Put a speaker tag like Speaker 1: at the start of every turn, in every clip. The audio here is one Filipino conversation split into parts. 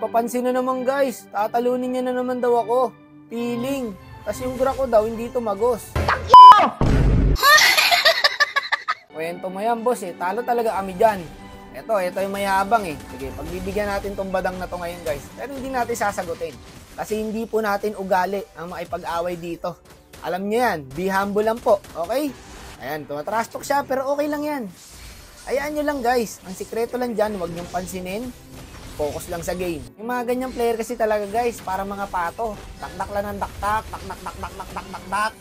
Speaker 1: papansin na naman guys. Tatalunin niya na naman daw ako. Feeling. Tapos yung gra ko daw hindi tumagos. Kwento mo yan boss eh. Talo talaga kami dyan. Ito yung mayabang eh. Sige, pagbibigyan natin tong badang na to ngayon guys. Pero hindi natin sasagutin. Kasi hindi po natin ugali ang makipag-away dito. Alam niyo yan. Be humble lang po. Okay? Ayan, tumatrash talk siya pero okay lang yan. Hayaan nyo lang guys. Ang sikreto lang dyan, huwag nyong pansinin. Focus lang sa game. Yung mga ganyang player kasi talaga guys, para mga pato. Takdak lang ng daktak, tak.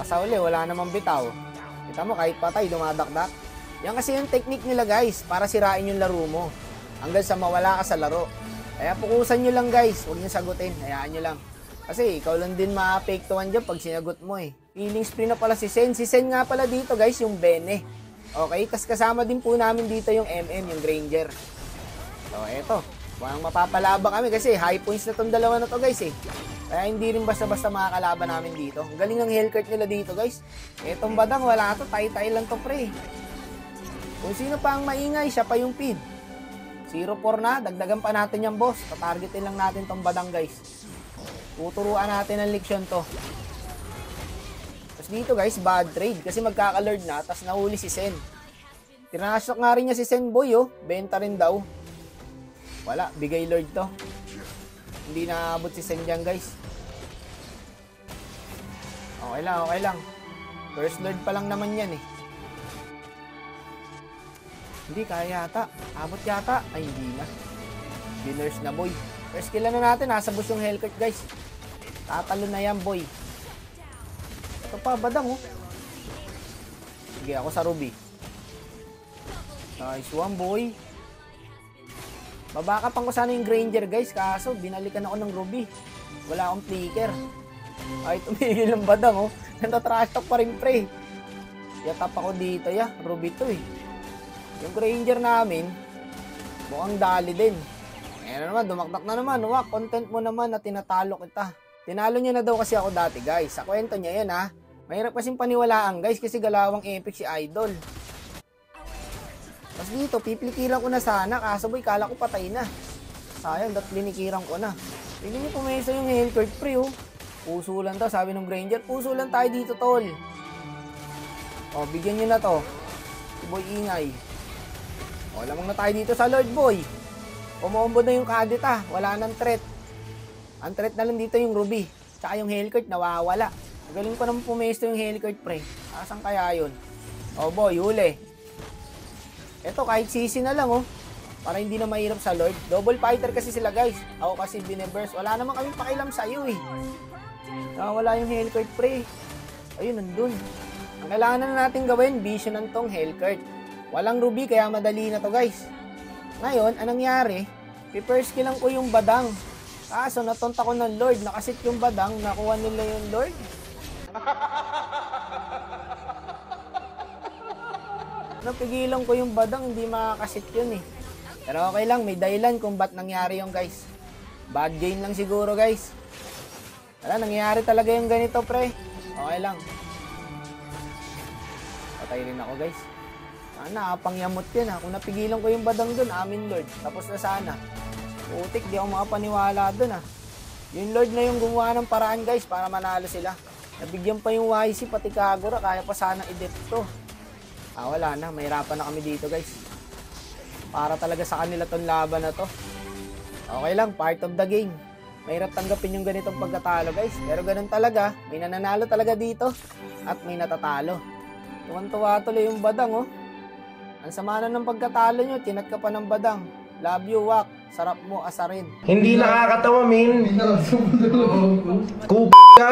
Speaker 1: Sa uli, wala namang bitaw. Kita mo, kahit patay, dumadakdak. Yan kasi yung technique nila guys, para sirain yung laro mo. Hanggang sa mawala ka sa laro. Kaya pukusan nyo lang guys, huwag nyo sagutin. Hayaan nyo lang. Kasi ikaw lang din maapektuhan dyan pag sinagot mo eh. Healing spree na pala si Sen. Si Sen nga pala dito guys, yung Bene. Okay, tas kasama din po namin dito yung MM, yung Granger. So, eto. Walang mapapalaba kami kasi high points na tong dalawa na to guys eh. Kaya hindi rin basta-basta makakalaban namin dito. Ang galing ng hellcurt nila dito guys. Etong badang wala to, tay-tay lang to pre. Kung sino pa ang maingay, siya pa yung feed. 0-4 na, dagdagan pa natin yan boss. Tatargetin lang natin tong badang guys. Tuturuan natin ang leksyon to. Tapos dito guys, bad trade kasi magkaka-lord na, tapos nahuli si Sen. Tinasok nga rin niya si Sen boy oh, benta rin daw. Wala, bigay lord to. Hindi naabot si Sen dyan guys. Okay lang. First lord pa lang naman yan eh. Hindi, kaya yata. Abot yata. Ay, hindi na. Winners na boy. First kill na natin, nasa bush yung hellcurt guys. Tatalo na yan boy. Ito pa, badang oh. Sige, ako sa Ruby. Nice one boy. Babakapang ko sana yung Granger guys, kaso binalikan ako ng Ruby. Wala akong flicker. Ay, tumigil ang badang oh. Nanta-trash talk pa rin pre. Yatap ako dito ya, Ruby to eh. Yung Granger namin, mukhang dali din. Ayan na naman, dumakdak na naman. Wak, content mo naman na tinatalo kita. Tinalo niya na daw kasi ako dati guys. Sa kwento niya yan ha. Mahirap kasing paniwalaan guys kasi galawang epic si Idol. Tapos dito, piplikiran ko na sana. Kaso boy, kala ko patay na. Sayang, linikiran ko na. Tignan niyo pumesa yung hellcurt pre oh. Puso lang to, sabi ng Granger. Puso lang tayo dito tol. O, bigyan niyo na to. Si boy ingay. O, lamang na tayo dito sa Lord boy. Umombo na yung kadit ah. Wala nang threat. Ang threat na lang dito yung Ruby. Tsaka yung hellcurt nawawala. Magaling pa naman pumesto yung hellcurt pre. Asan kaya yun? O boy, huli. Eto kahit sisi na lang oh. Para hindi na mahirap sa Lord. Double fighter kasi sila guys. Ako kasi biniburst. Wala naman kaming pakialam sa'yo eh. Wala yung hellcurt pre. Ayun, nandun. Ang kailangan na natin gawin, visionan tong hellcurt. Walang Ruby kaya madali na to guys. Ngayon, anong nangyari? First kill lang ko yung badang. Kaso natonta ko ng Lord. Nakasit yung badang. Nakuha nila yung Lord. Napigilan ko yung badang. Hindi makakasit yun eh. Pero okay lang. May dahilan kung ba't nangyari yung guys. Bad game lang siguro guys. Wala, nangyari talaga yung ganito pre. Okay lang. Patay rin ako guys. Nakapangyamot yan ha. Kung napigilan ko yung badang dun, amin Lord. Tapos na sana. Putik, di ako makapaniwala dun ha. Yung Lord na yung gumawa ng paraan guys para manalo sila. Nabigyan pa yung YC pati Kagura. Kaya pa sana i-dep to. Wala na. Mahirapan na kami dito guys. Para talaga sa kanila tong laban na to. Okay lang, part of the game. Mahirap tanggapin yung ganitong pagkatalo guys. Pero ganun talaga. May nananalo talaga dito. At may natatalo. Tuwan-tuwa tuloy yung badang oh. Ang sama na ng pagkatalo nyo, tinat ka pa ng badang. Love you, Wak. Sarap mo, asarin.
Speaker 2: Hindi nakakatawa, min. Kup ka.